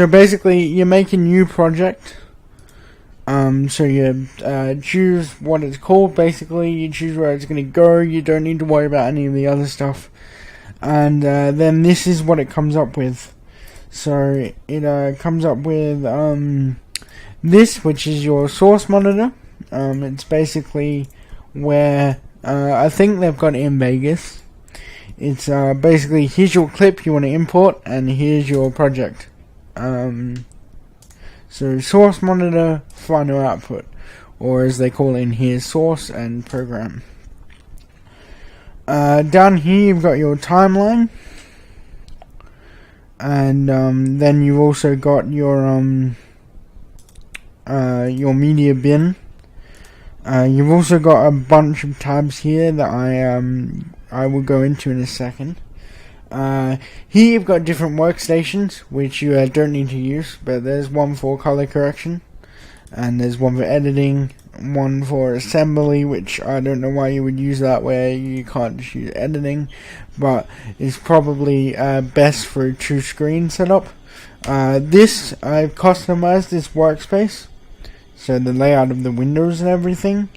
So basically, you make a new project. So you choose what it's called. Basically, you choose where it's going to go. You don't need to worry about any of the other stuff. And then this is what it comes up with. So it comes up with this, which is your source monitor. It's basically where I think they've got it in Vegas. It's basically, here's your clip you want to import, and here's your project. So source monitor, final output, or as they call it in here, source and program. Down here you've got your timeline, and then you've also got your media bin. You've also got a bunch of tabs here that I will go into in a second. Here you've got different workstations, which you don't need to use, but there's one for color correction, and there's one for editing, one for assembly, which I don't know why you would use that where you can't just use editing, but it's probably best for a true screen setup. This, I've customized this workspace, so the layout of the windows and everything,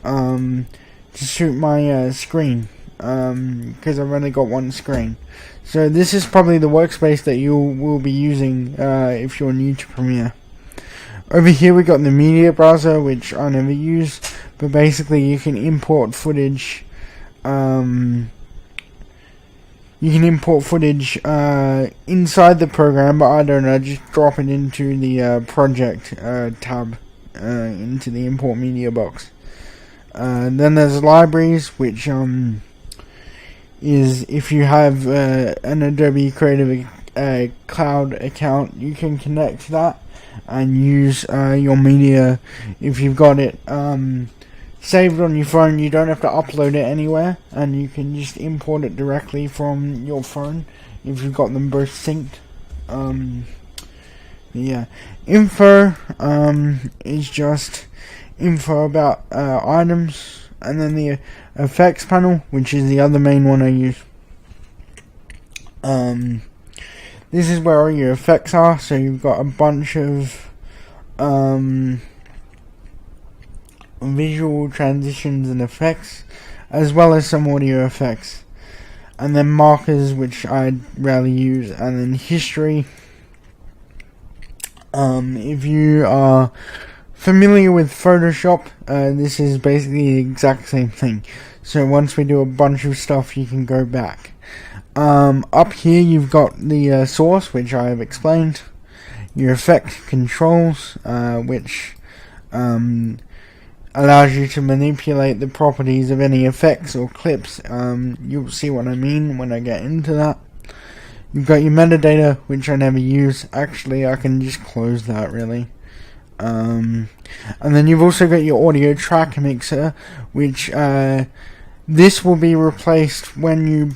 to suit my screen. Because I've only got one screen. So this is probably the workspace that you will be using if you're new to Premiere. Over here we got the media browser, which I never use, but basically you can import footage. You can import footage inside the program, but I don't know, just drop it into the project tab, into the import media box. Then there's libraries, which is if you have an Adobe Creative Cloud account, you can connect to that and use your media. If you've got it saved on your phone, you don't have to upload it anywhere, and you can just import it directly from your phone if you've got them both synced. Yeah, info is just info about items. And then the effects panel, which is the other main one I use. This is where all your effects are. So you've got a bunch of visual transitions and effects, as well as some audio effects. And then markers, which I rarely use. And then history. If you are familiar with Photoshop, this is basically the exact same thing. So once we do a bunch of stuff, you can go back. Up here you've got the source, which I have explained. Your effect controls, which allows you to manipulate the properties of any effects or clips. You'll see what I mean when I get into that. You've got your metadata, which I never use. Actually, I can just close that really. And then you've also got your audio track mixer, which this will be replaced when you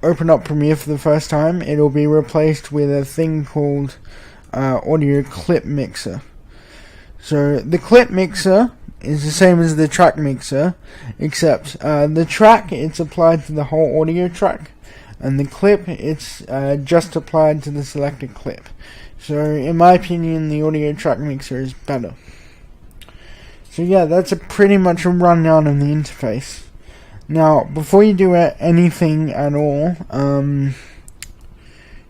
open up Premiere for the first time. It'll be replaced with a thing called audio clip mixer. So the clip mixer is the same as the track mixer, except the track, it's applied to the whole audio track, and the clip, it's just applied to the selected clip. So in my opinion, the audio track mixer is better. So yeah, that's pretty much a rundown of the interface. Now, before you do anything at all,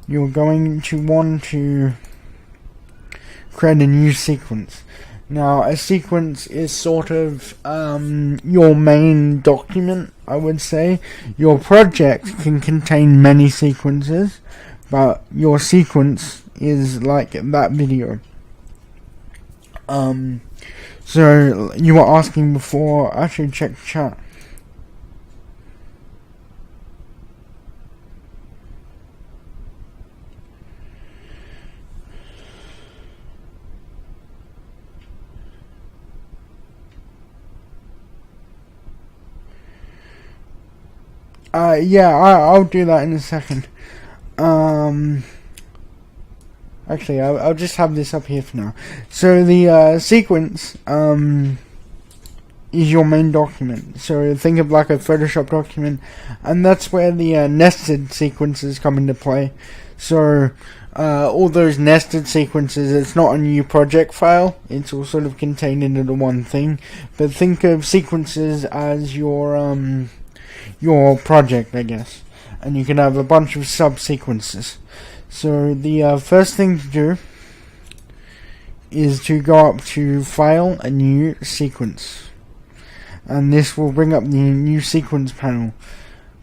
you're going to want to create a new sequence. Now, a sequence is sort of your main document, I would say. Your project can contain many sequences, but your sequence is like that video. So you were asking before, I should check the chat. Yeah, I'll do that in a second. Actually, I'll just have this up here for now. So the sequence is your main document. So think of like a Photoshop document, and that's where the nested sequences come into play. So all those nested sequences. It's not a new project file, it's all sort of contained into the one thing. But think of sequences as your project, I guess, and you can have a bunch of sub-sequences. So the first thing to do is to go up to File, a New Sequence, and this will bring up the New Sequence panel.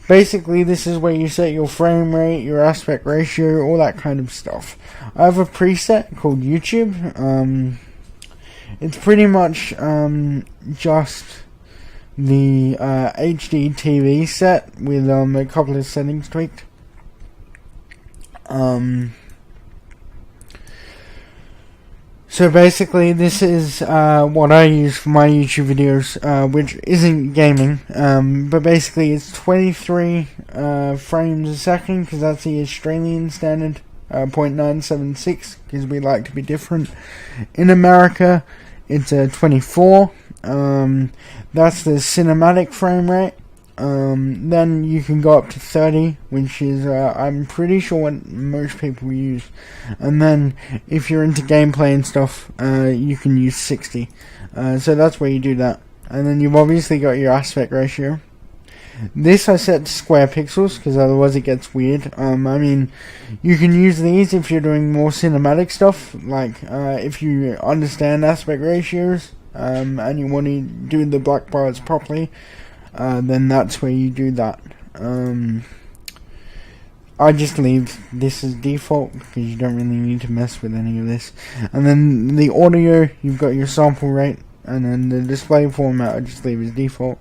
Basically, this is where you set your frame rate, your aspect ratio, all that kind of stuff. I have a preset called YouTube. It's pretty much just the HD TV set with a couple of settings tweaked. So basically, this is what I use for my YouTube videos, which isn't gaming, but basically it's 23 frames a second, because that's the Australian standard, 0.976, because we like to be different. In America, it's 24. That's the cinematic frame rate. Then you can go up to 30, which is, I'm pretty sure what most people use. And then, if you're into gameplay and stuff, you can use 60. So that's where you do that. And then you've obviously got your aspect ratio. This I set to square pixels, because otherwise it gets weird. I mean, you can use these if you're doing more cinematic stuff, like, if you understand aspect ratios, and you want to do the black bars properly. Then that's where you do that. I just leave this as default because you don't really need to mess with any of this. And then the audio, you've got your sample rate, and then the display format I just leave as default,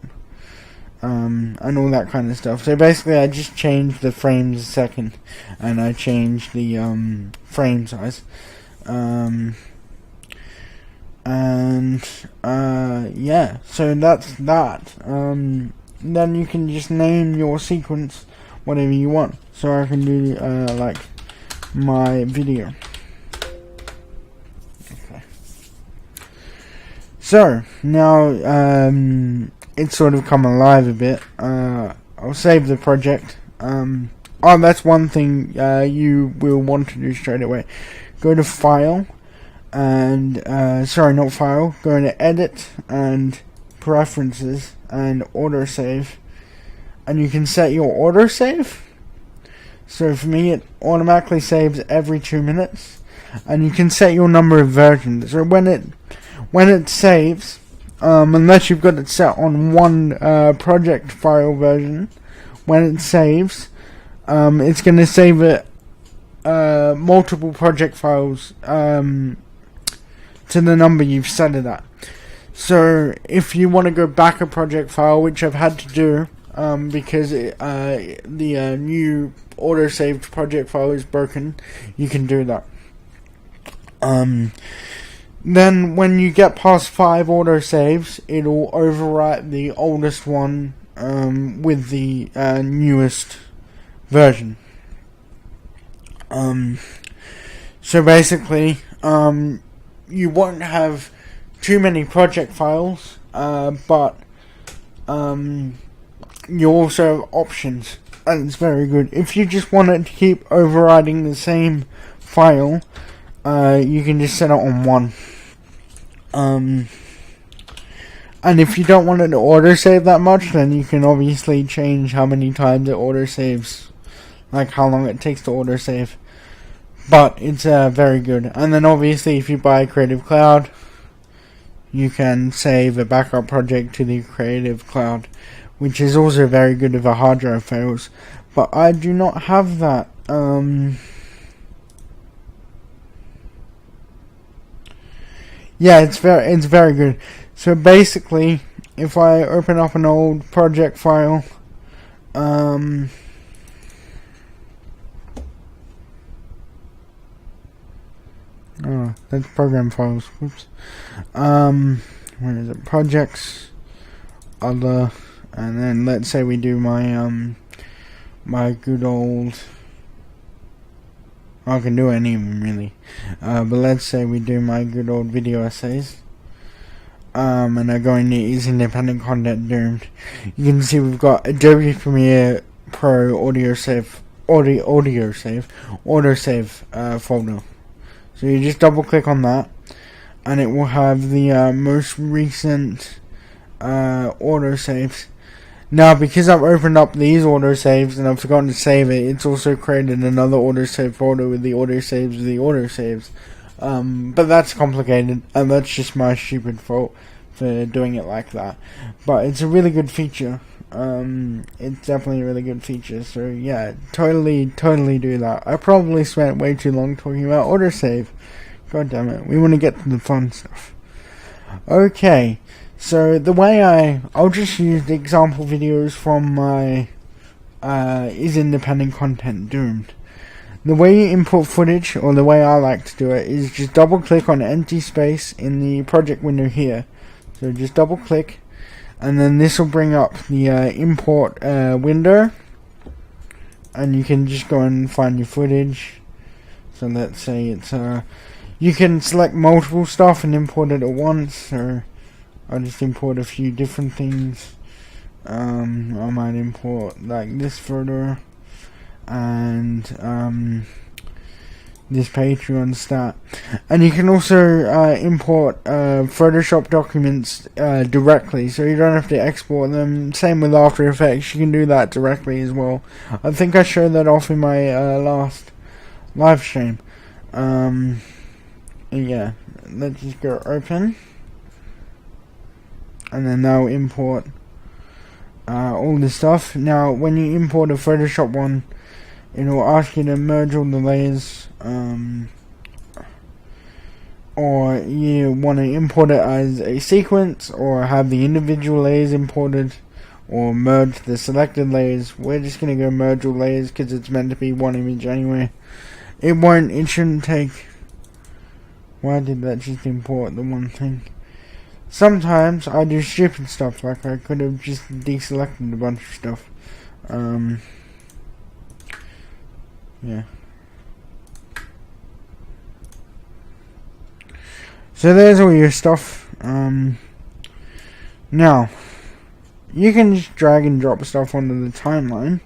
and all that kind of stuff. So basically I just changed the frames a second, and I changed the frame size. Yeah, so that's that. Then you can just name your sequence whatever you want. So I can do like my video. Okay. So now it's sort of come alive a bit. I'll save the project. Oh, that's one thing you will want to do straight away. Go to File. And sorry, not File, go into Edit and Preferences and Autosave, and you can set your autosave. So for me it automatically saves every 2 minutes, and you can set your number of versions. So when it saves, unless you've got it set on one project file version, when it saves, it's going to save it multiple project files to the number you've set it at. So if you want to go back a project file, which I've had to do because the new autosaved project file is broken, you can do that. Then when you get past 5 autosaves, it'll overwrite the oldest one with the newest version. So basically, you won't have too many project files, but you also have options, and it's very good. If you just want it to keep overriding the same file, you can just set it on one. And if you don't want it to autosave that much, then you can obviously change how many times it autosaves, like how long it takes to autosave. But it's very good. And then obviously if you buy Creative Cloud, you can save a backup project to the Creative Cloud, which is also very good if a hard drive fails. But I do not have that. Yeah, it's very good. So basically, if I open up an old project file, oh, that's program files. Whoops. Where is it? Projects, other, and then let's say we do my my good old. I can do any of them really, but let's say we do my good old video essays. And I go into is independent content doomed. You can see we've got Adobe Premiere Pro audio save autosave folder. So you just double click on that, and it will have the most recent autosaves. Now, because I've opened up these autosaves and I've forgotten to save it, it's also created another autosave folder with the autosaves. But that's complicated, and that's just my stupid fault for doing it like that. But it's a really good feature. It's definitely a really good feature. So yeah, totally do that. I probably spent way too long talking about autosave. God damn it, we want to get to the fun stuff. Okay, so the way I'll just use the example videos from my Is Independent Content Doomed? The way you import footage, or the way I like to do it, is just double click on empty space in the project window here. So just double click, and then this will bring up the import window, and you can just go and find your footage. So let's say it's you can select multiple stuff and import it at once. So I'll just import a few different things. I might import like this photo and this Patreon stat, and you can also import Photoshop documents directly, so you don't have to export them. Same with After Effects, you can do that directly as well. I think I showed that off in my last live stream. Yeah, let's just go open, and then now import all this stuff. Now when you import a Photoshop one, it will ask you to merge all the layers, or you want to import it as a sequence, or have the individual layers imported, or merge the selected layers. We're just going to go merge all layers because it's meant to be one image anyway. It shouldn't take... Why did that just import the one thing? Sometimes I do stupid stuff, like I could have just deselected a bunch of stuff. Yeah. So there's all your stuff. Now, you can just drag and drop stuff onto the timeline,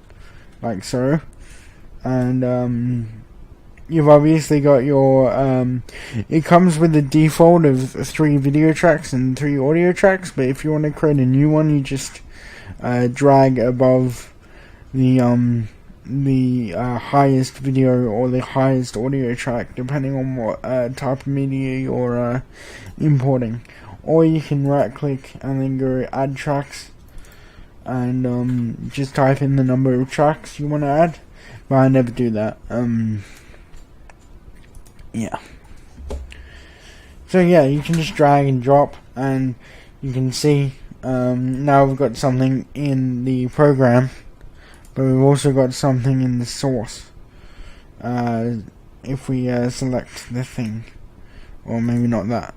like so. And you've obviously got your it comes with the default of 3 video tracks and 3 audio tracks, but if you want to create a new one, you just drag above the highest video or the highest audio track, depending on what type of media you're importing. Or you can right click and then go add tracks, and just type in the number of tracks you want to add, but I never do that. Yeah. So yeah, you can just drag and drop, and you can see now we've got something in the program, but we've also got something in the source. If we select the thing, or maybe not that,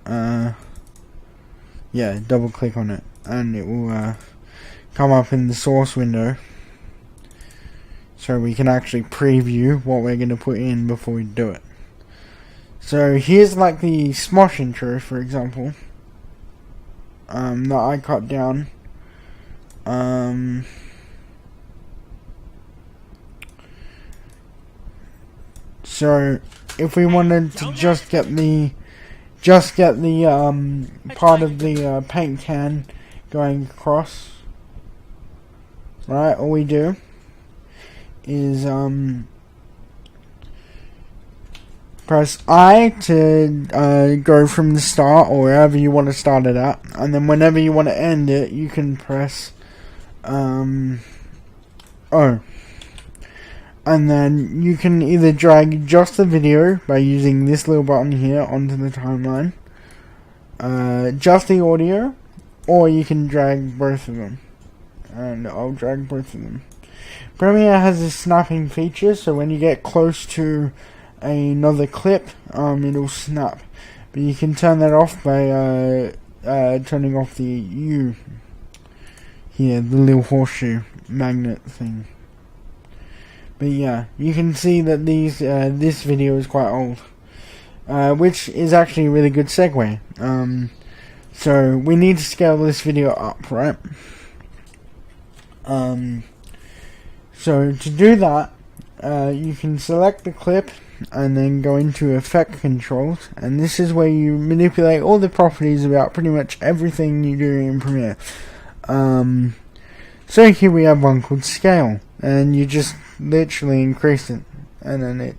yeah, double click on it, and it will come up in the source window, so we can actually preview what we're going to put in before we do it. So here's like the Smosh intro, for example, that I cut down. So if we wanted to just get the part of the paint can going across, right, all we do is press I to go from the start, or wherever you want to start it at, and then whenever you want to end it, you can press O. And then you can either drag just the video by using this little button here onto the timeline, just the audio, or you can drag both of them. And I'll drag both of them. Premiere has a snapping feature, so when you get close to another clip, it'll snap. But you can turn that off by turning off the U here, the little horseshoe magnet thing. But yeah, you can see that this video is quite old, which is actually a really good segue. So we need to scale this video up, right? So to do that, you can select the clip and then go into effect controls, and this is where you manipulate all the properties about pretty much everything you do in Premiere. So here we have one called scale, and you just literally increase it and then it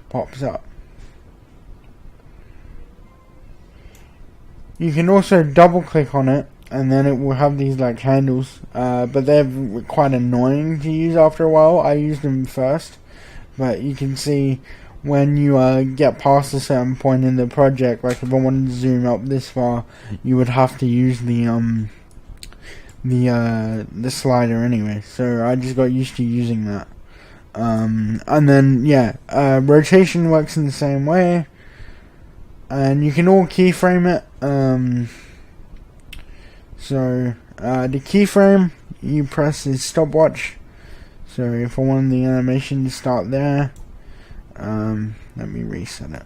pops up. You can also double click on it and then it will have these like handles, but they're quite annoying to use after a while. I used them first, but you can see when you get past a certain point in the project, like if I wanted to zoom up this far, you would have to use the slider anyway. So I just got used to using that. And then rotation works in the same way, and you can all keyframe it. So the keyframe, you press the stopwatch. So if I wanted the animation to start there, let me reset it.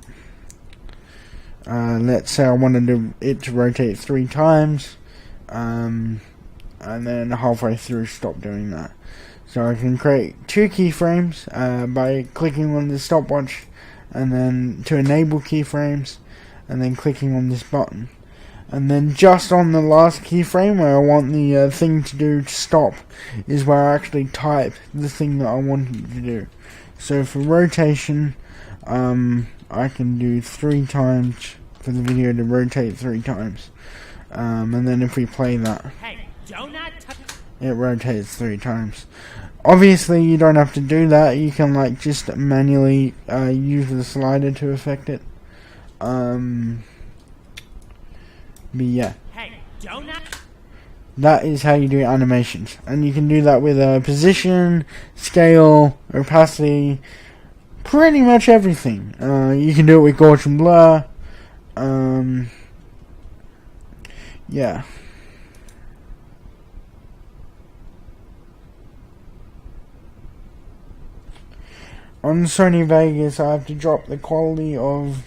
Let's say I wanted it to rotate 3 times, and then halfway through stop doing that. So I can create 2 keyframes by clicking on the stopwatch, and then to enable keyframes, and then clicking on this button. And then just on the last keyframe where I want the thing to do to stop is where I actually type the thing that I want it to do. So for rotation, I can do 3 times for the video to rotate 3 times. And then if we play that, it rotates 3 times. Obviously you don't have to do that, you can like just manually use the slider to affect it. But yeah, that is how you do animations, and you can do that with position, scale, opacity, pretty much everything. You can do it with Gaussian blur. Yeah. On Sony Vegas, I have to drop the quality of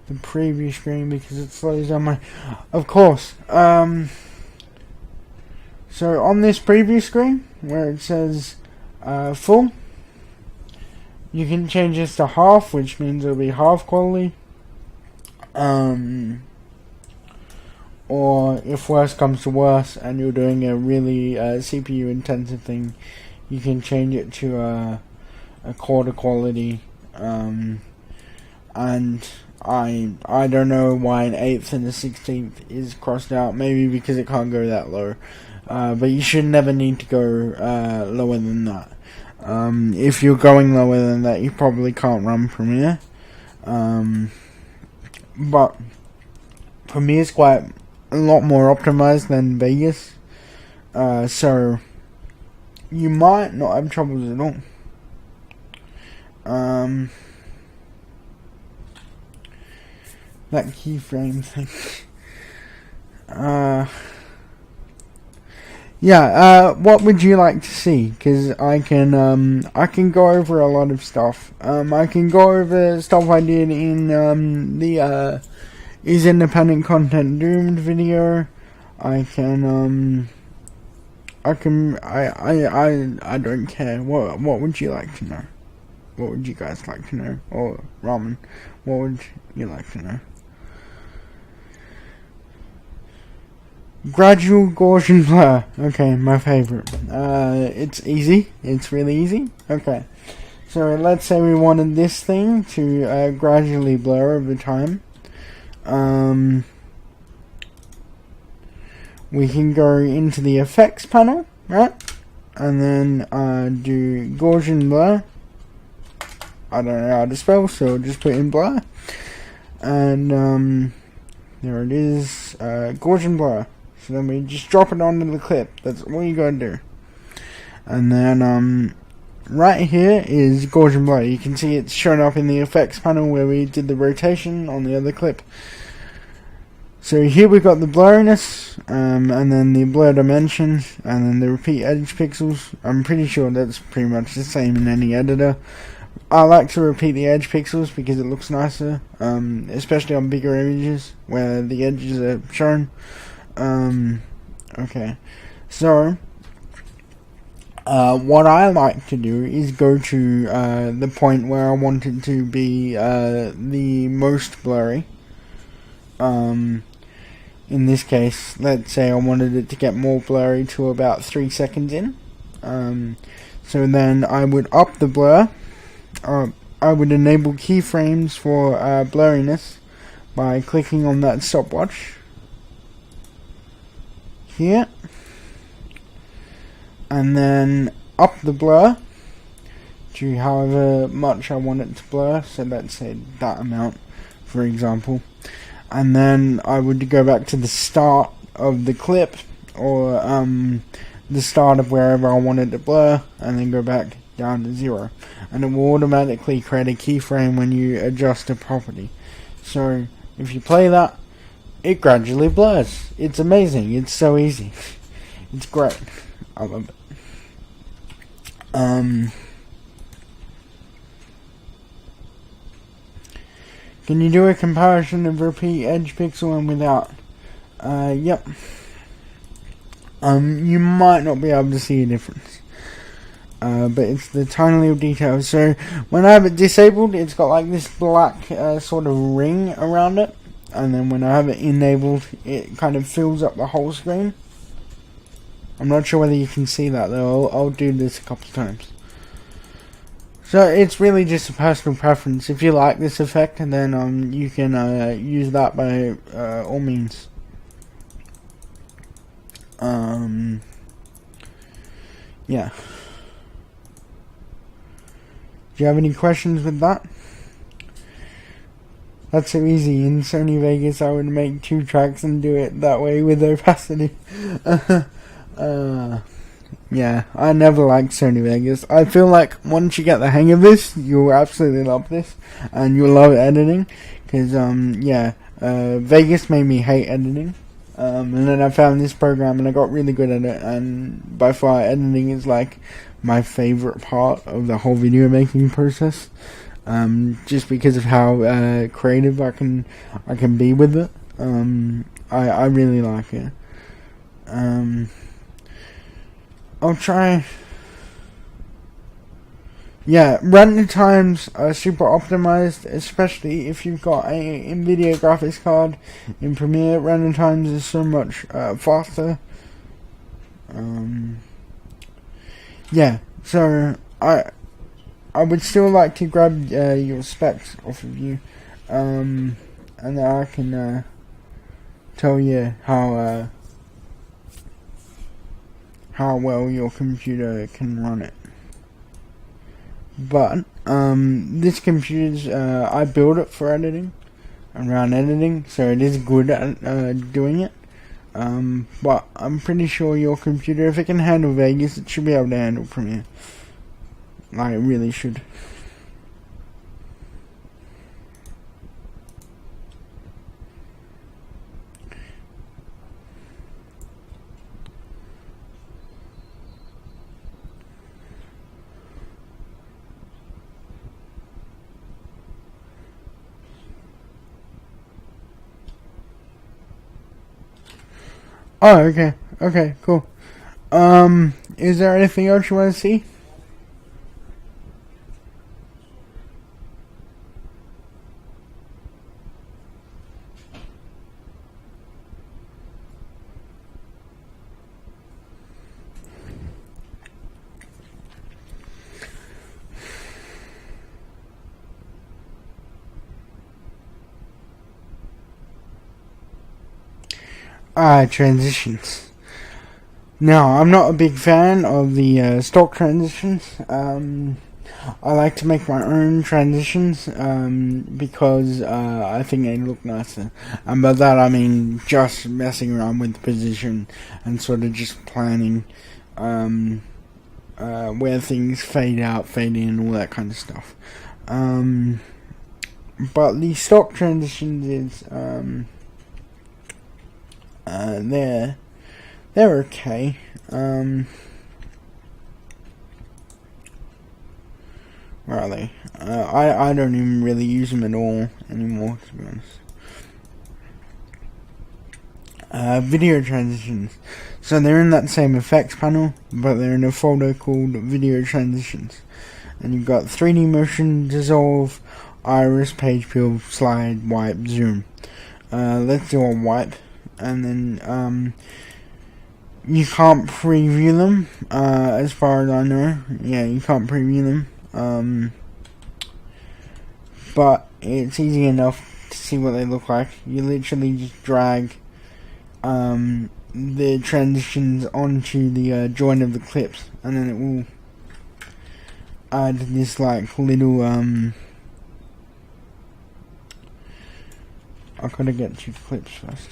the preview screen because it slows down my... Of course. So on this preview screen, where it says full, you can change this to half, which means it'll be half quality. Or if worse comes to worse and you're doing a really CPU intensive thing, you can change it to a quarter quality. And I don't know why an 1/8 and a 16th is crossed out. Maybe because it can't go that low. But you should never need to go lower than that. If you're going lower than that, you probably can't run Premiere. But Premiere is quite a lot more optimized than Vegas. So you might not have troubles at all. That keyframe thing. What would you like to see? Because I can go over a lot of stuff. I can go over stuff I did in the Is Independent Content Doomed video. I don't care. What would you like to know? What would you guys like to know? Or Ramen, what would you like to know? Gradual Gaussian blur. Okay, my favorite. It's easy. It's really easy. Okay. So let's say we wanted this thing to gradually blur over time. We can go into the effects panel, right? And then do Gaussian blur. I don't know how to spell, so I'll just put in blur. And there it is, Gaussian blur. So then we just drop it onto the clip. That's all you gotta do. And then right here is Gaussian blur. You can see it's shown up in the effects panel where we did the rotation on the other clip. So here we've got the blurriness, and then the blur dimensions, and then the repeat edge pixels. I'm pretty sure that's pretty much the same in any editor. I like to repeat the edge pixels because it looks nicer, especially on bigger images where the edges are shown. Okay, so what I like to do is go to the point where I want it to be the most blurry. In this case, let's say I wanted it to get more blurry to about 3 seconds in. So then I would up the blur. I would enable keyframes for blurriness by clicking on that stopwatch here, and then up the blur to however much I want it to blur. So let's say that amount, for example. And then I would go back to the start of the clip, or the start of wherever I wanted to blur, and then go back down to 0. And it will automatically create a keyframe when you adjust a property. So if you play that, it gradually blurs. It's amazing. It's so easy. It's great. I love it. Can you do a comparison of repeat edge pixel and without? Yep. You might not be able to see a difference. But it's the tiny little details. So when I have it disabled, it's got like this black sort of ring around it. And then when I have it enabled, it kind of fills up the whole screen. I'm not sure whether you can see that though. I'll do this a couple of times. So it's really just a personal preference. If you like this effect, then you can use that by all means. Yeah. Do you have any questions with that? That's so easy. In Sony Vegas, I would make 2 tracks and do it that way with opacity. Yeah, I never liked Sony Vegas. I feel like once you get the hang of this, you'll absolutely love this, and you'll love editing, because, Vegas made me hate editing, and then I found this program, and I got really good at it, and by far, editing is, like, my favorite part of the whole video making process, just because of how, creative I can be with it. I really like it. I'll try. Yeah, render times are super optimized, especially if you've got a NVIDIA graphics card. In Premiere, render times is so much faster. Yeah, so I would still like to grab your specs off of you, and then I can tell you how well your computer can run it. But this computer's I built it for editing, around editing, so it is good at doing it. But I'm pretty sure your computer, if it can handle Vegas, it should be able to handle Premiere. Like, it really should. Oh, okay. Okay, cool. Is there anything else you want to see? Transitions. No, I'm not a big fan of the stock transitions. I like to make my own transitions because I think they look nicer. And by that I mean just messing around with the position and sort of just planning where things fade out, fade in, all that kind of stuff. But the stock transitions is they're okay. Where are they? I don't even really use them at all anymore, to be video transitions. So they're in that same effects panel, but they're in a folder called video transitions. And you've got 3D motion, dissolve, iris, page peel, slide, wipe, zoom. Let's do a wipe, and then you can't preview them, as far as I know. Yeah, you can't preview them, but it's easy enough to see what they look like. You literally just drag the transitions onto the join of the clips, and then it will add this like little I gotta get to the clips first.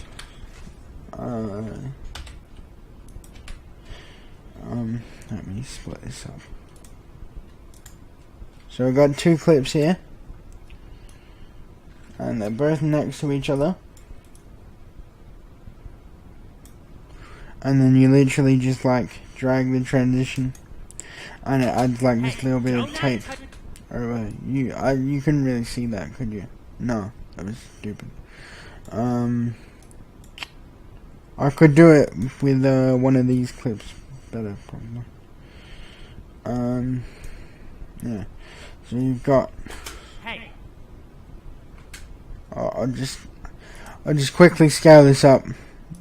Let me split this up. So I've got 2 clips here, and they're both next to each other. And then you literally just like drag the transition, and it adds like this little bit of tape over. You couldn't really see that, could you? No, that was stupid. I could do it with one of these clips better, probably. Yeah. So you've got. I'll just quickly scale this up.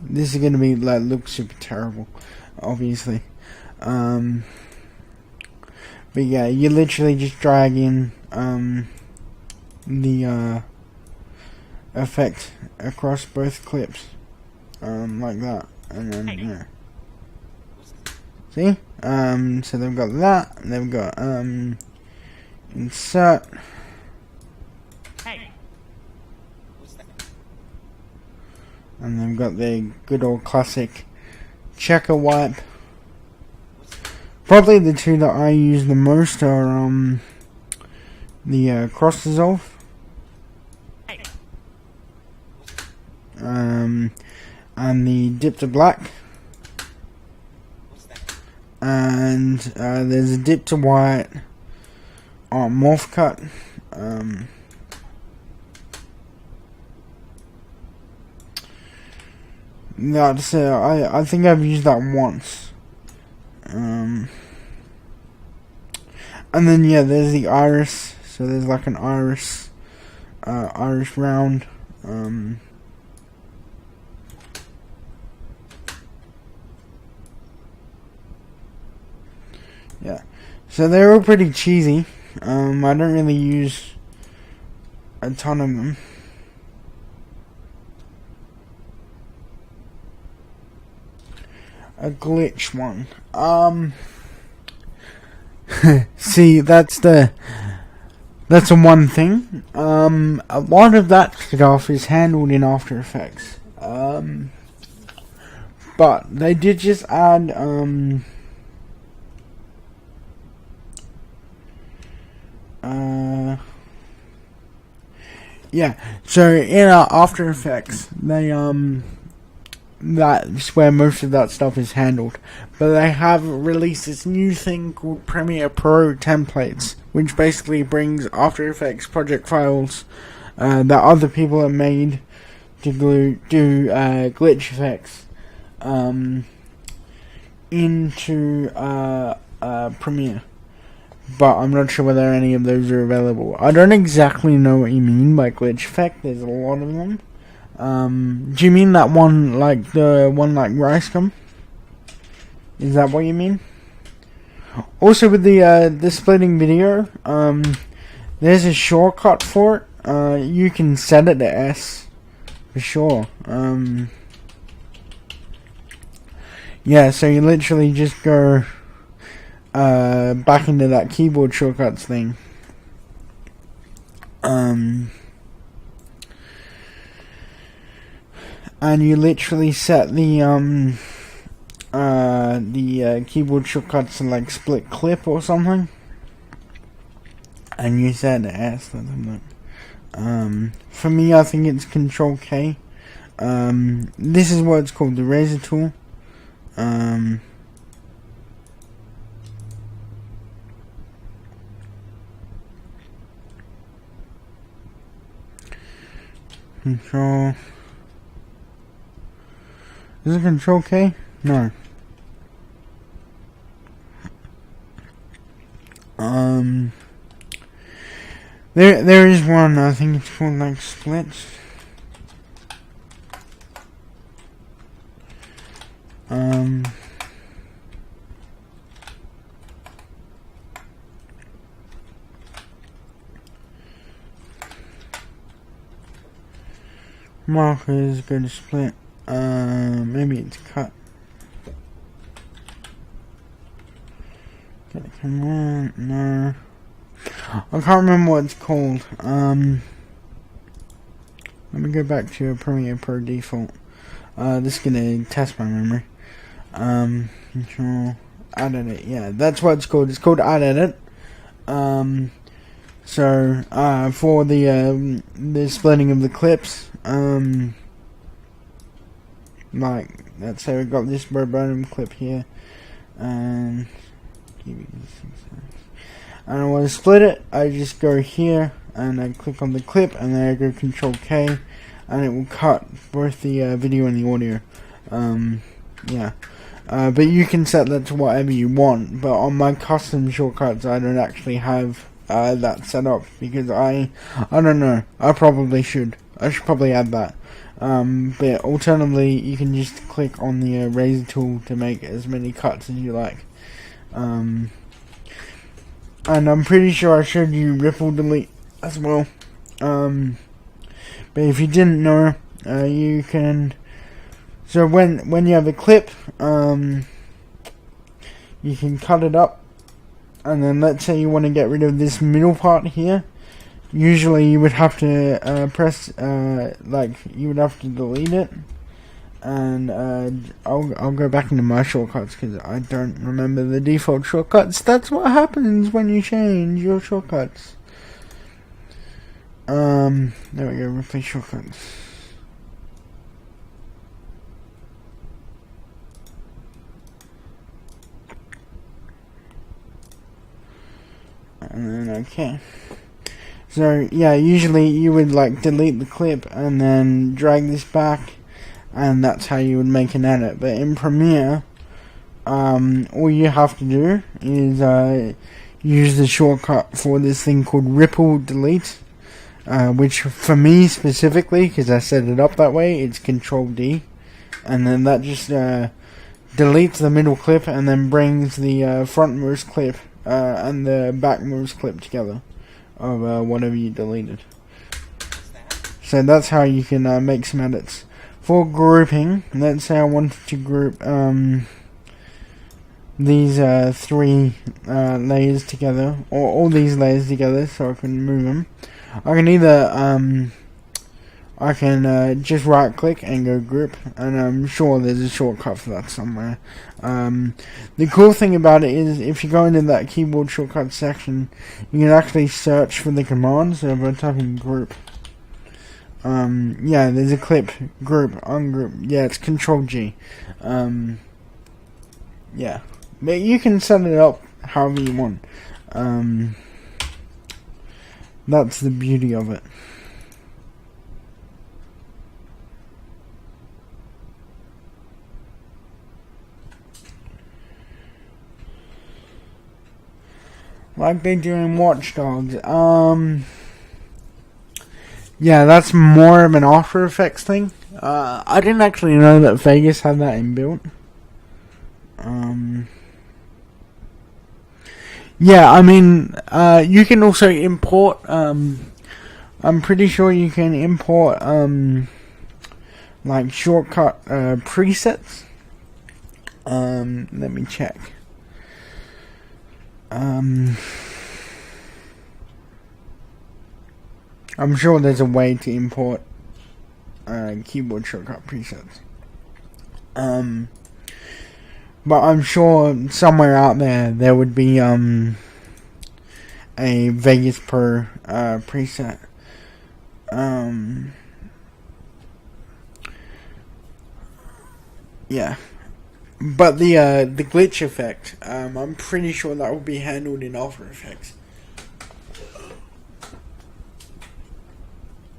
This is gonna be like look super terrible, obviously. But yeah, you literally just drag in the effect across both clips, like that, and then yeah. See? So they've got that. They've got insert. And they've got the good old classic checker wipe. Probably the 2 that I use the most are the cross dissolve, and the dip to black, and there's a dip to white on morph cut. That's I think I've used that once. And then yeah, there's the iris. So there's like an iris round. Yeah. So they're all pretty cheesy. I don't really use a ton of them. A glitch one. See, that's the one thing. A lot of that stuff is handled in After Effects. But they did just add yeah. So in After Effects, they that's where most of that stuff is handled. But they have released this new thing called Premiere Pro templates, which basically brings After Effects project files that other people have made to do glitch effects into Premiere. But I'm not sure whether any of those are available. I don't exactly know what you mean by glitch effect. There's a lot of them. Do you mean that one, like the one like Ricegum? Is that what you mean? Also with the splitting video, there's a shortcut for it. You can set it to S for sure. Yeah, so you literally just go back into that keyboard shortcuts thing. And you literally set the keyboard shortcuts to like split clip or something, and you set the S. For me, I think it's Control K. This is what it's called, the razor tool. Control. Is it Control K? No. There is one, I think it's called like splits. Markers, go to split. Maybe it's cut. Okay, come on, no. I can't remember what it's called. Let me go back to Premiere Pro default. This is gonna test my memory. Control Add Edit. Yeah, that's what it's called. It's called Add Edit. So for the splitting of the clips, like let's say we got this verbatim clip here, and I want to split it. I just go here and I click on the clip, and then I go Control K, and it will cut both the video and the audio. Yeah. But you can set that to whatever you want. But on my custom shortcuts, I don't actually have that set up, because I don't know. I probably should. I should probably add that. But alternatively, you can just click on the razor tool to make as many cuts as you like. And I'm pretty sure I showed you ripple delete as well. But if you didn't know, you can. So when you have a clip, you can cut it up, and then let's say you want to get rid of this middle part here. Usually you would have to press you would have to delete it, and I'll go back into my shortcuts because I don't remember the default shortcuts. That's what happens when you change your shortcuts. There we go. Replace shortcuts. And then okay. So yeah, usually you would like delete the clip and then drag this back, and that's how you would make an edit. But in Premiere, all you have to do is use the shortcut for this thing called ripple delete, which for me specifically, because I set it up that way, it's Control D, and then that just deletes the middle clip and then brings the frontmost clip and the backmost clip together of whatever you deleted. So that's how you can make some edits. For grouping, let's say I wanted to group these three layers together, or all these layers together, so I can move them. I can either just right click and go group, and I'm sure there's a shortcut for that somewhere. The cool thing about it is if you go into that keyboard shortcut section, you can actually search for the command. So if I type in group, yeah, there's a clip, group, ungroup. Yeah, it's Control G. Yeah, but you can set it up however you want. That's the beauty of it. Like they do in Watch Dogs. Yeah, that's more of an After Effects thing. I didn't actually know that Vegas had that inbuilt. Yeah, I mean, you can also import, I'm pretty sure you can import, like, shortcut, presets. Let me check. I'm sure there's a way to import, keyboard shortcut presets. But I'm sure somewhere out there would be a Vegas Pro preset. Yeah, but the glitch effect, I'm pretty sure that will be handled in After Effects.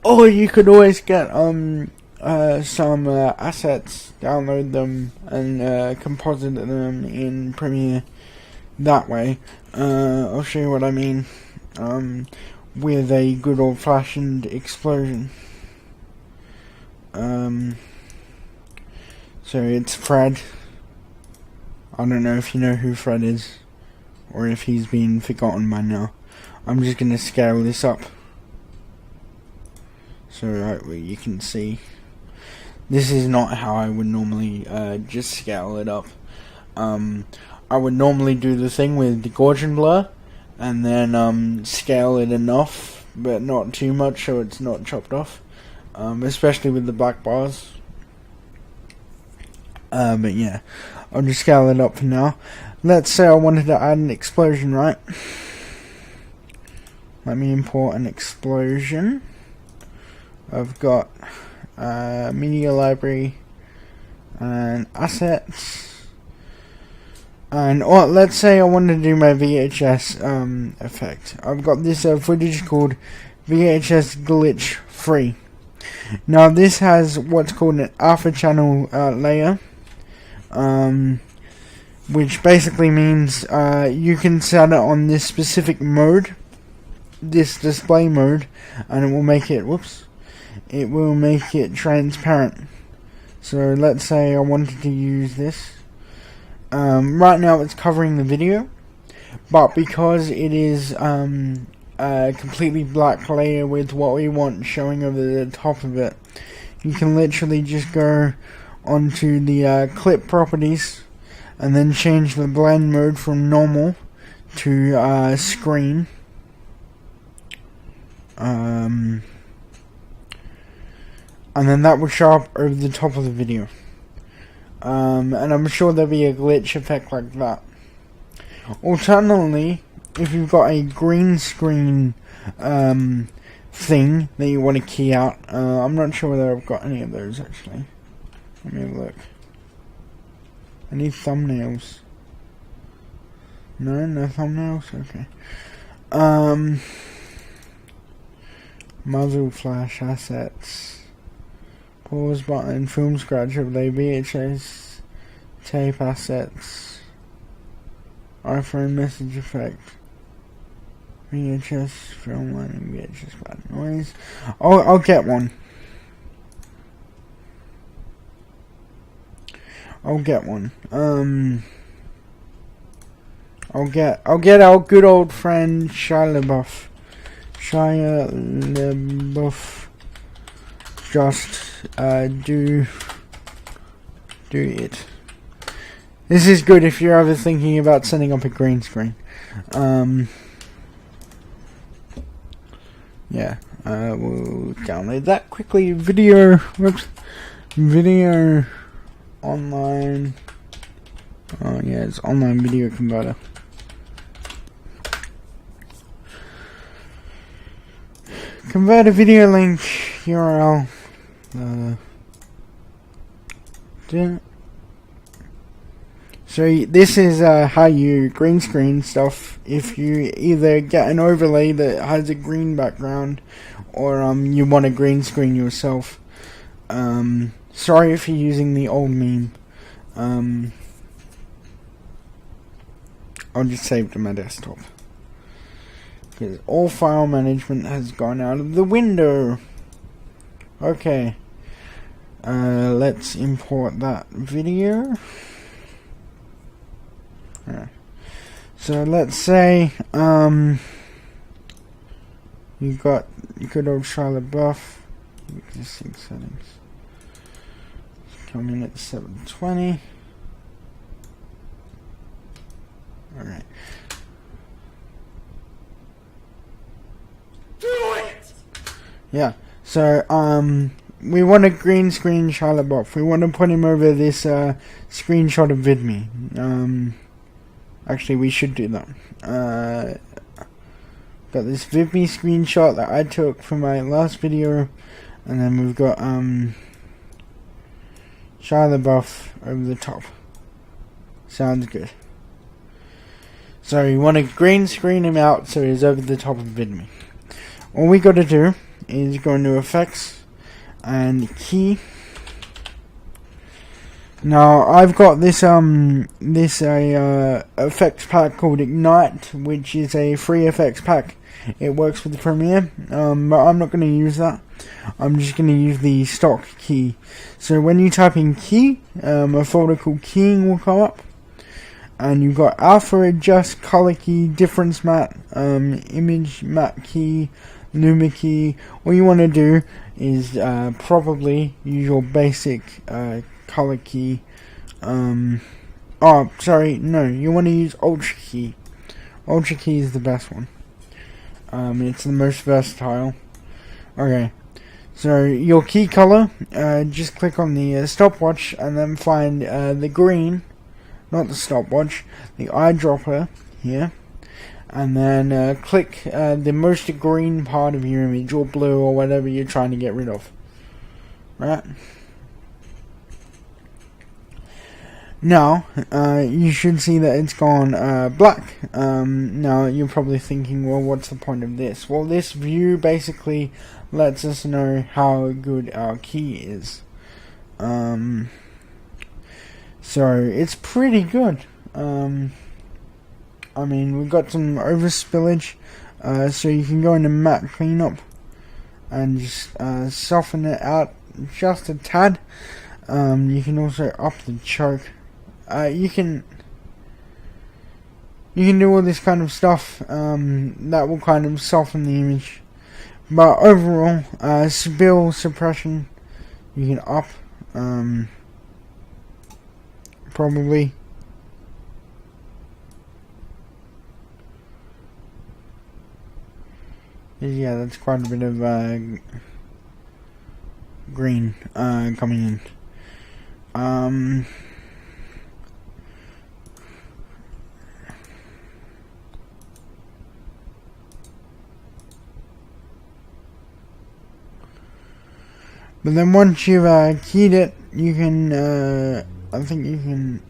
Or you could always get some assets, download them, and composite them in Premiere that way. I'll show you what I mean with a good old-fashioned explosion. So it's Fred. I don't know if you know who Fred is, or if he's been forgotten by now. I'm just going to scale this up so you can see. This is not how I would normally just scale it up. I would normally do the thing with the Gaussian blur, and then scale it enough, but not too much so it's not chopped off, especially with the black bars. But yeah, I'll just scale it up for now. Let's say I wanted to add an explosion, right? Let me import an explosion. I've got media library and assets, and let's say I wanted to do my VHS effect. I've got this footage called VHS glitch free. Now this has what's called an alpha channel layer, which basically means you can set it on this specific mode, this display mode, and it will make it it will make it transparent. So let's say I wanted to use this. Right now it's covering the video, but because it is a completely black layer with what we want showing over the top of it, you can literally just go onto the clip properties and then change the blend mode from normal to screen. And then that will show up over the top of the video. And I'm sure there'll be a glitch effect like that. Alternatively, if you've got a green screen thing that you want to key out, I'm not sure whether I've got any of those actually. Let me have a look. I need thumbnails. No thumbnails? Okay. Muzzle flash assets. Pause button, film scratch overlay, VHS, tape assets, iPhone message effect, VHS, film lining, VHS bad noise. I'll get one. I'll get one. I'll get our good old friend Shia LaBeouf. Just do it. This is good if you're ever thinking about setting up a green screen. Yeah, we'll download that quickly. Video online. Oh yeah, it's online video converter. Convert a video link URL. So this is how you green screen stuff. If you either get an overlay that has a green background, or you want to green screen yourself. Sorry if you're using the old meme. I'll just save it to my desktop, because all file management has gone out of the window. Okay, let's import that video. Alright. So let's say you got good old Shia LaBeouf. Existing settings. Coming at 720. Alright. Do it! Yeah. So we want to green screen Shia LaBeouf. We want to put him over this screenshot of VidMe. Actually, we should do that. Got this VidMe screenshot that I took from my last video, and then we've got Shia LaBeouf over the top. Sounds good. So you want to green screen him out so he's over the top of VidMe. All we got to do is go into effects and key. Now I've got this effects pack called Ignite, which is a free effects pack. It works with Premiere, but I'm not going to use that. I'm just going to use the stock key. So when you type in key, a folder called keying will come up, and you've got alpha adjust, color key, difference matte, image matte key, luma key. What you want to do is probably use your basic color key. Oh, sorry, no, you want to use ultra key. Ultra key is the best one. It's the most versatile. Okay, so your key color, just click on the stopwatch and then find the green, not the stopwatch, the eyedropper here, and then click the most green part of your image, or blue, or whatever you're trying to get rid of. Right? Now, you should see that it's gone black. Now, you're probably thinking, well, what's the point of this? Well, this view basically lets us know how good our key is. So, it's pretty good. I mean, we've got some overspillage, so you can go into matte cleanup and just soften it out just a tad. You can also up the choke. You can do all this kind of stuff that will kind of soften the image, but overall, spill suppression you can up, probably. Yeah, that's quite a bit of green coming in. But then once you've keyed it, you can, I think you can,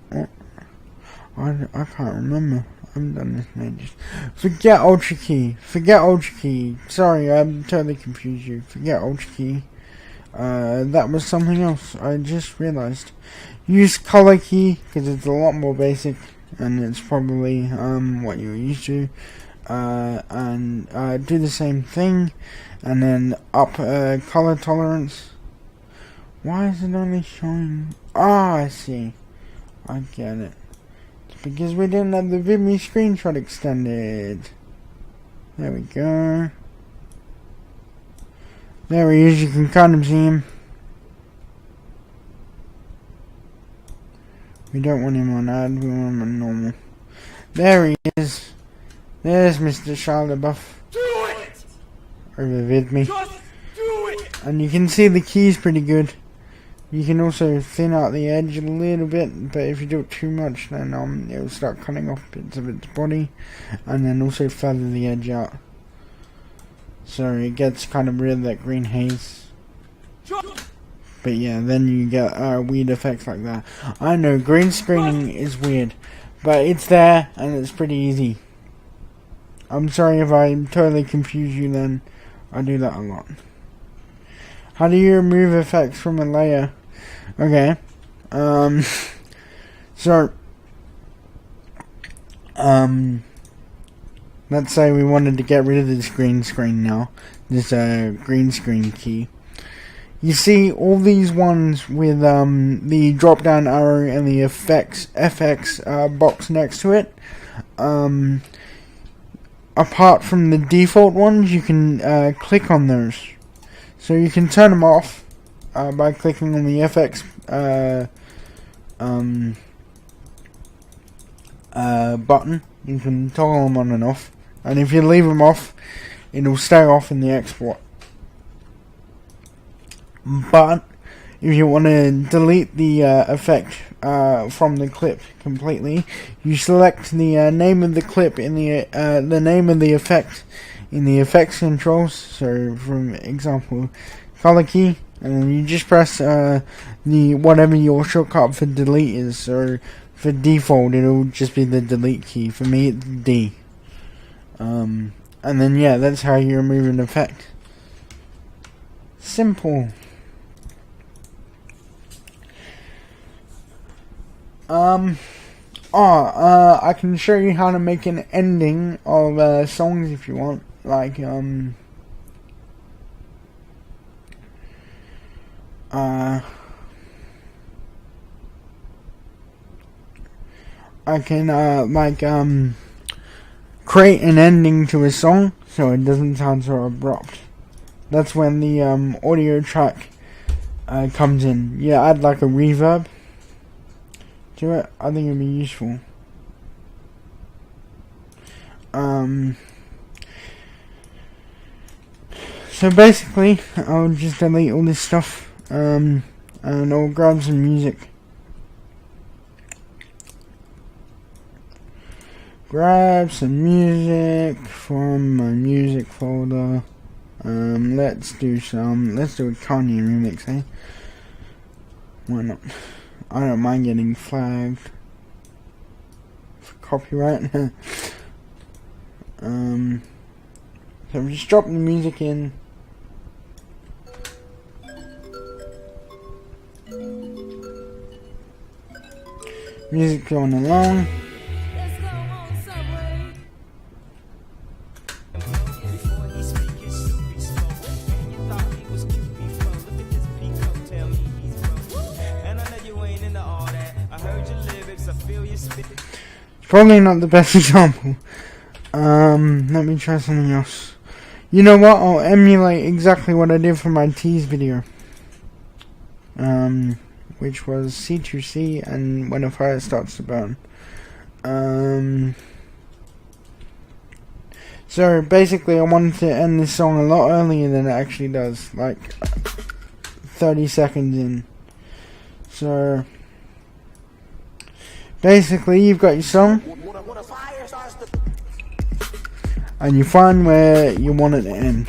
I can't remember, I haven't done this in ages. Forget Ultra Key, sorry, I totally confused you, forget Ultra Key, that was something else, I just realised. Use Color Key, because it's a lot more basic, and it's probably, what you're used to, and do the same thing, and then up, color tolerance. Why is it only showing? Ah, I see. I get it. It's because we didn't have the Vimeo screenshot extended. There we go. There he is. You can kind of see him. We don't want him on ad. We want him on normal. There he is. There's Mr. Shia LaBeouf. Do it! Over Vimeo. Just do it! And you can see the keys pretty good. You can also thin out the edge a little bit, but if you do it too much, then it will start cutting off bits of its body, and then also feather the edge out. So it gets kind of rid of that green haze. But yeah, then you get weird effects like that. I know green screening is weird, but it's there and it's pretty easy. I'm sorry if I totally confuse you. Then I do that a lot. How do you remove effects from a layer? Okay. So, let's say we wanted to get rid of this green screen now. This green screen key. You see all these ones with the drop down arrow and the FX box next to it. Apart from the default ones, you can click on those. So you can turn them off by clicking on the FX button. You can toggle them on and off, and if you leave them off, it'll stay off in the export. But if you want to delete the effect from the clip completely, you select the name of the clip in the name of the effect in the effects controls. So, for example, color key, and then you just press the whatever your shortcut for delete is. So for default, it'll just be the delete key. For me, it's D. And then yeah, that's how you remove an effect. Simple. I can show you how to make an ending of songs if you want. Like, I can, create an ending to a song so it doesn't sound so abrupt. That's when the, audio track, comes in. Yeah, add like a reverb to it. I think it'd be useful. So basically, I'll just delete all this stuff, and I'll grab some music. Grab some music from my music folder. Let's do a Kanye remix, eh? Why not? I don't mind getting flagged for copyright. So I'm just dropping the music in. Music going along. Probably not the best example. Let me try something else. You know what? I'll emulate exactly what I did for my tease video. Which was C2C and when a fire starts to burn. So basically I wanted to end this song a lot earlier than it actually does. Like 30 seconds in. So basically you've got your song and you find where you want it to end.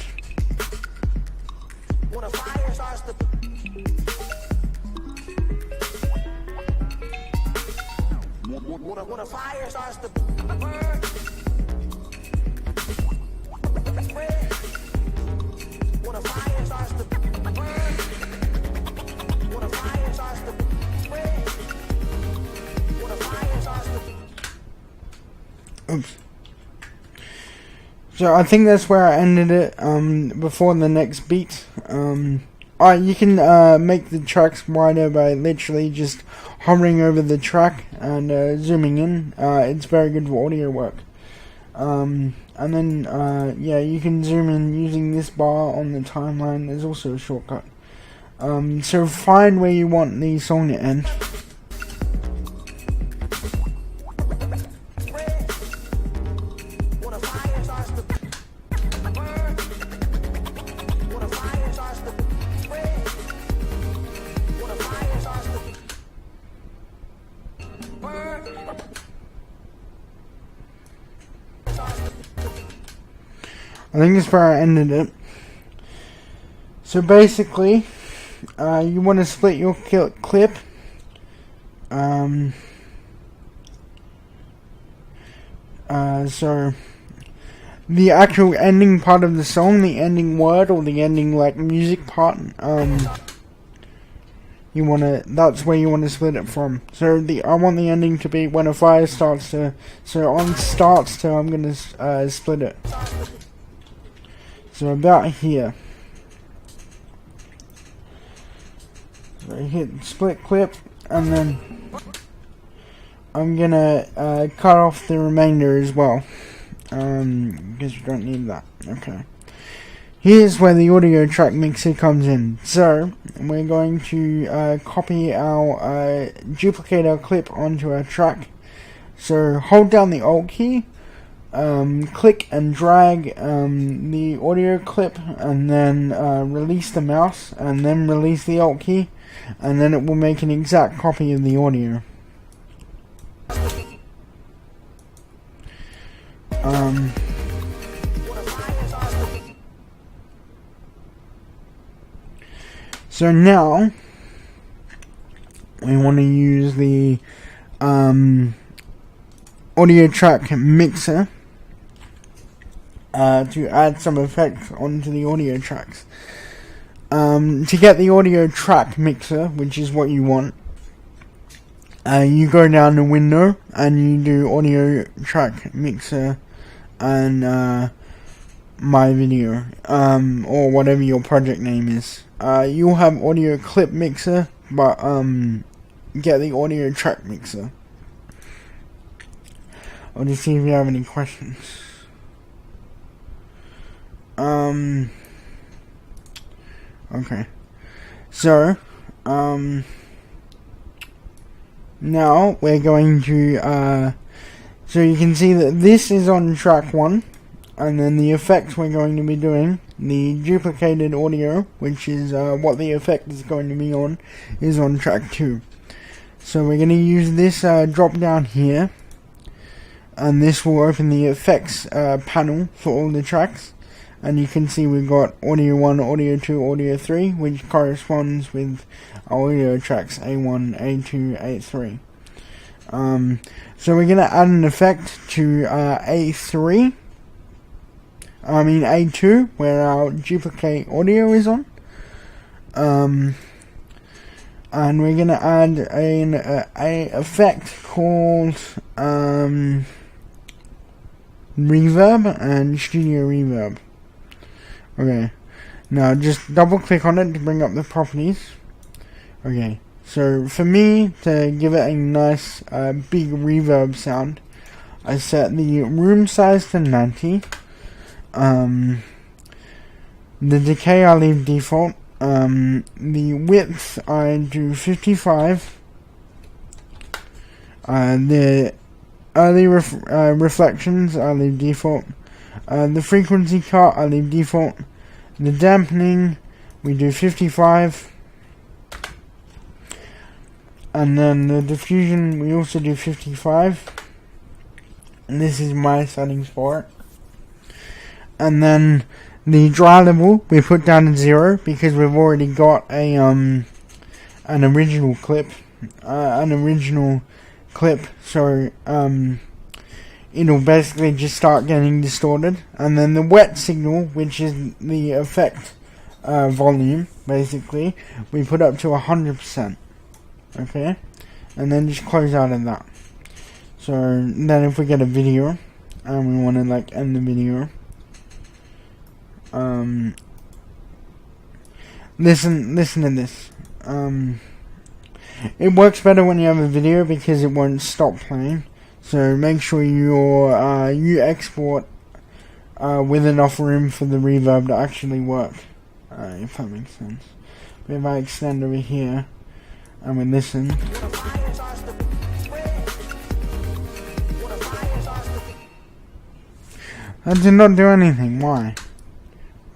Oops. So I think that's where I ended it, before the next beat. You can make the tracks wider by literally just hovering over the track and zooming in. It's very good for audio work. And then, yeah, you can zoom in using this bar on the timeline. There's also a shortcut. So find where you want the song to end. I think that's where I ended it. So basically, you want to split your clip. So the actual ending part of the song, the ending word or the ending like music part, that's where you want to split it from. So I want the ending to be when a fire starts to. So on starts to, I'm gonna split it. So about here. So I hit split clip, and then I'm gonna cut off the remainder as well, because you don't need that. Okay. Here's where the audio track mixer comes in. So we're going to duplicate our clip onto our track. So hold down the Alt key. Click and drag the audio clip, and then release the mouse, and then release the Alt key, and then it will make an exact copy of the audio. So now we want to use the audio track mixer to add some effects onto the audio tracks. To get the audio track mixer, which is what you want, you go down the window and you do audio track mixer and my video, or whatever your project name is. You'll have audio clip mixer, but get the audio track mixer. I'll just see if you have any questions. Okay. So, now we're going to, so you can see that this is on track 1, and then the effects we're going to be doing, the duplicated audio, which is what the effect is going to be on, is on track 2. So we're going to use this drop down here, and this will open the effects panel for all the tracks. And you can see we've got audio 1, audio 2, audio 3, which corresponds with audio tracks A1, A2, A3. So we're going to add an effect to A2, where our duplicate audio is on. And we're going to add a effect called reverb and studio reverb. Okay, now just double click on it to bring up the properties. Okay, so for me, to give it a nice big reverb sound, I set the room size to 90. The decay I leave default. The width I do 55. The early reflections I leave default. The frequency cut I leave default. The dampening we do 55. And then the diffusion we also do 55. And this is my settings for it. And then the dry level we put down to 0 because we've already got a an original clip. So it'll basically just start getting distorted. And then the wet signal, which is the effect volume, basically, we put up to 100%. Okay? And then just close out of that. So then if we get a video, and we want to like end the video, listen to this. It works better when you have a video because it won't stop playing. So make sure you export with enough room for the reverb to actually work, if that makes sense. But if I extend over here and we listen, that did not do anything. Why?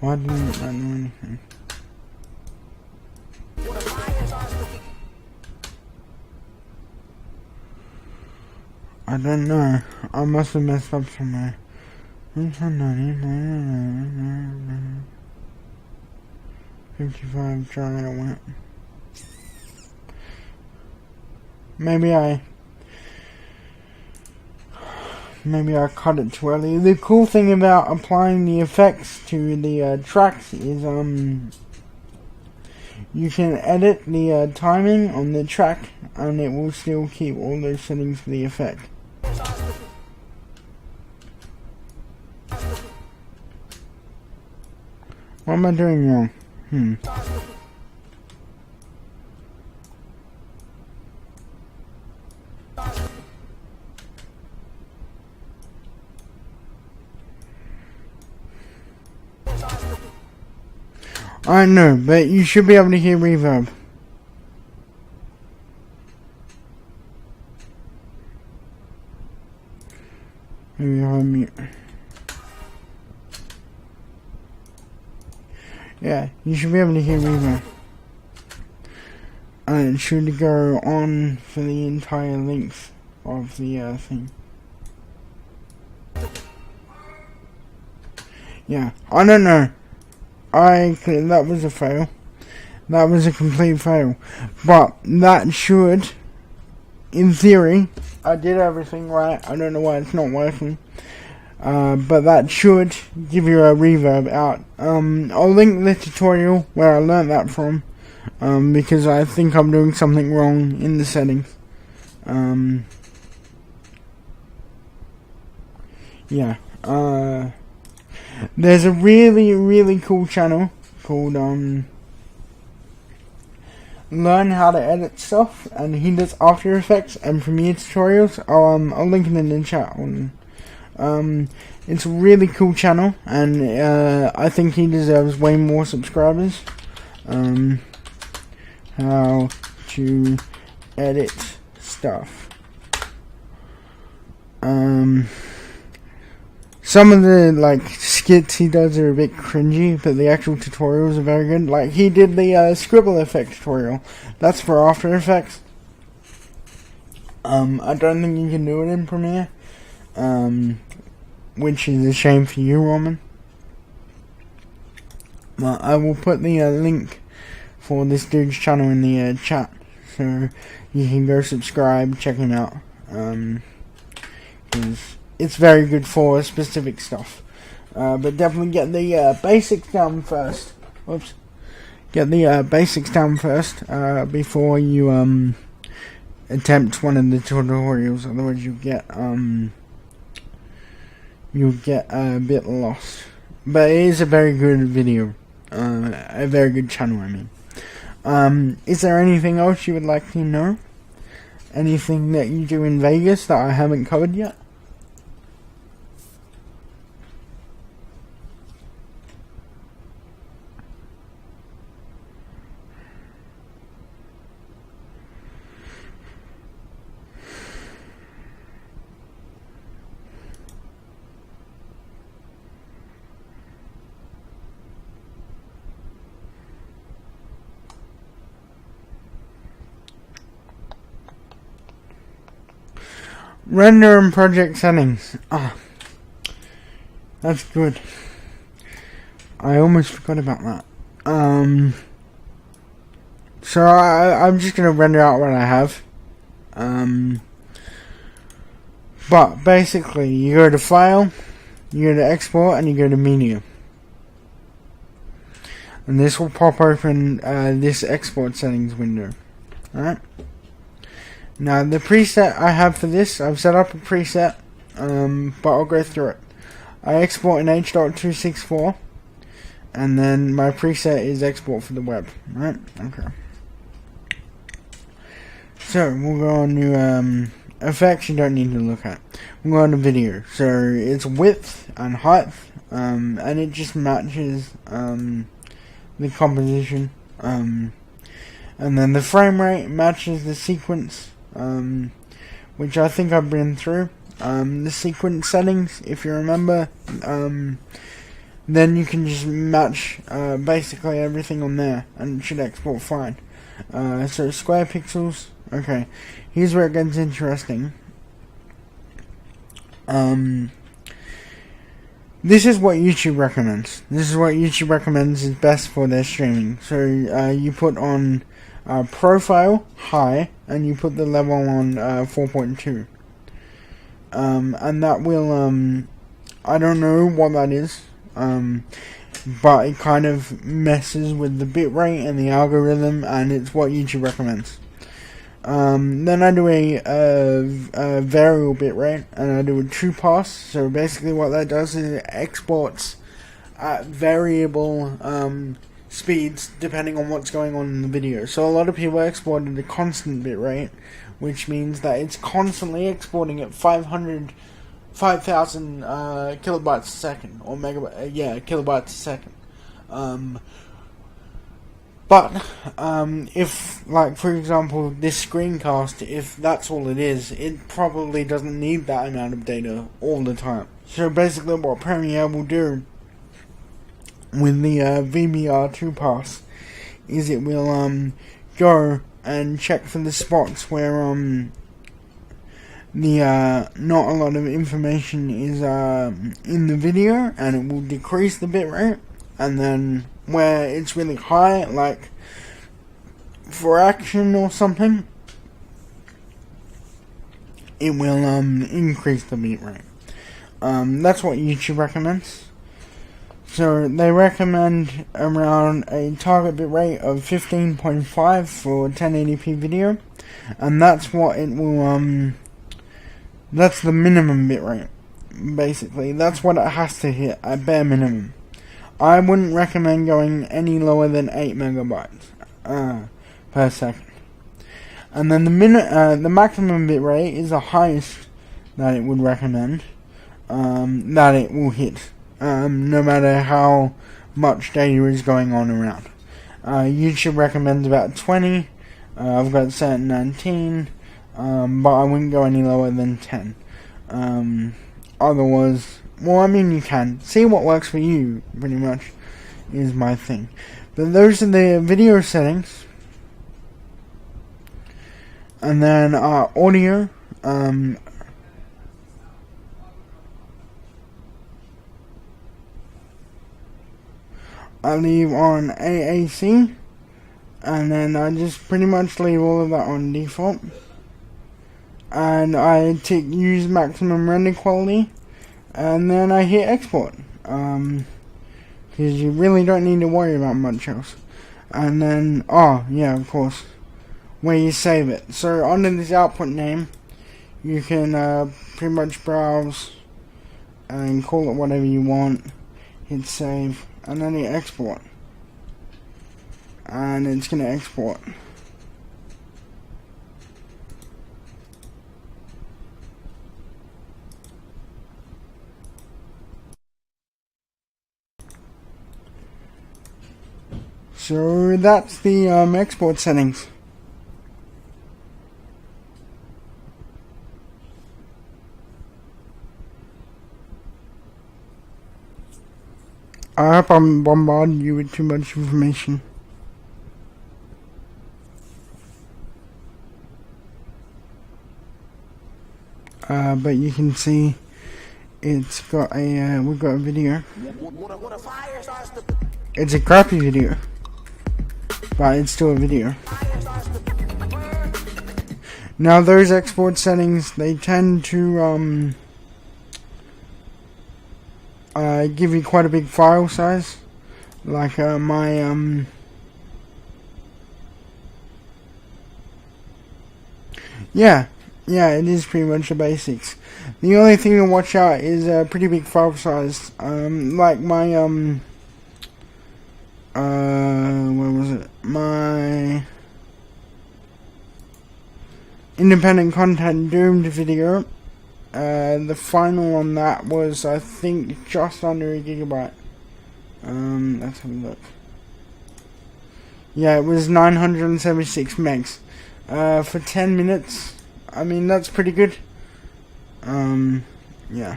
Why didn't that do anything? I don't know. I must have messed up somewhere. 55 try it went. Maybe I cut it too early. The cool thing about applying the effects to the tracks is you can edit the timing on the track and it will still keep all those settings for the effect. What am I doing wrong? I know, but you should be able to hear reverb. Maybe I'll mute. Yeah, you should be able to hear reverb. And it should go on for the entire length of the thing. Yeah, I don't know. That was a fail. That was a complete fail. But that should, in theory, I did everything right. I don't know why it's not working. But that should give you a reverb out. I'll link the tutorial where I learned that from. Because I think I'm doing something wrong in the settings. Yeah. There's a really cool channel called Learn How to Edit Stuff, and he does After Effects and Premiere tutorials. I'll link it in the chat. It's a really cool channel, and I think he deserves way more subscribers. How to edit stuff. Some of the skits he does are a bit cringy, but the actual tutorials are very good. Like, he did the scribble effect tutorial. That's for After Effects. I don't think you can do it in Premiere, which is a shame for you, Roman. Well, I will put the link for this dude's channel in the chat, so you can go subscribe, check him out. 'Cause it's very good for specific stuff. But definitely get the basics down first. Whoops. Get the basics down first before you attempt one of the tutorials. Otherwise, you'll get a bit lost. But it is a very good video. A very good channel, I mean. Is there anything else you would like to know? Anything that you do in Vegas that I haven't covered yet? Render and project settings. That's good. I almost forgot about that. So I'm just gonna render out what I have. But basically, you go to File, you go to Export, and you go to Media. And this will pop open this export settings window. Alright? Now, the preset I have for this, I've set up a preset, but I'll go through it. I export in H.264, and then my preset is export for the web, right? Okay. So, we'll go on to effects you don't need to look at. We'll go on to video. So, it's width and height, and it just matches the composition. And then the frame rate matches the sequence. Which I think I've been through. The sequence settings, if you remember, then you can just match basically everything on there, and it should export fine. So square pixels. Okay, here's where it gets interesting. This is what YouTube recommends. This is what YouTube recommends is best for their streaming. So you put on profile high, and you put the level on 4.2, and that will I don't know what that is, but it kind of messes with the bitrate and the algorithm, and it's what YouTube recommends. Then I do a variable bitrate, and I do a true pass. So basically what that does is it exports at variable speeds depending on what's going on in the video. So a lot of people export at a constant bitrate, which means that it's constantly exporting at 5,000 kilobytes a second, or kilobytes a second. But if, like, for example, this screencast, if that's all it is, it probably doesn't need that amount of data all the time. So basically what Premiere will do with the VBR2 pass is it will go and check for the spots where the not a lot of information is in the video, and it will decrease the bitrate, and then where it's really high, like for action or something, it will increase the bitrate. That's what YouTube recommends. So they recommend around a target bitrate of 15.5 for 1080p video, and that's what it will. That's the minimum bitrate. Basically, that's what it has to hit at bare minimum. I wouldn't recommend going any lower than 8 megabytes per second. And then the maximum bitrate is the highest that it would recommend that it will hit, no matter how much data is going on around. YouTube recommends about 20. I've got it set at 19, but I wouldn't go any lower than 10. Otherwise, well, I mean, you can see what works for you, pretty much, is my thing. But those are the video settings. And then audio, I leave on AAC, and then I just pretty much leave all of that on default. And I tick use maximum render quality, and then I hit export, because you really don't need to worry about much else. And then, oh yeah, of course, where you save it. So under this output name, you can pretty much browse and call it whatever you want, hit save, and then hit export, and it's going to export. So that's the export settings. I hope I'm bombarding you with too much information. But you can see it's got a we've got a video. It's a crappy video, but it's still a video. Now those export settings, they tend to give you quite a big file size, like my yeah, it is pretty much the basics. The only thing to watch out is a pretty big file size, like my where was it, my independent content doomed video. The final on that was, I think, just under a gigabyte. Let's have a look. Yeah, it was 976 megs. For 10 minutes. I mean, that's pretty good. Yeah.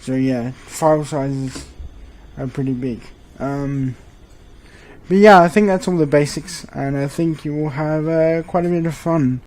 So yeah, file sizes are pretty big. But yeah, I think that's all the basics, and I think you will have quite a bit of fun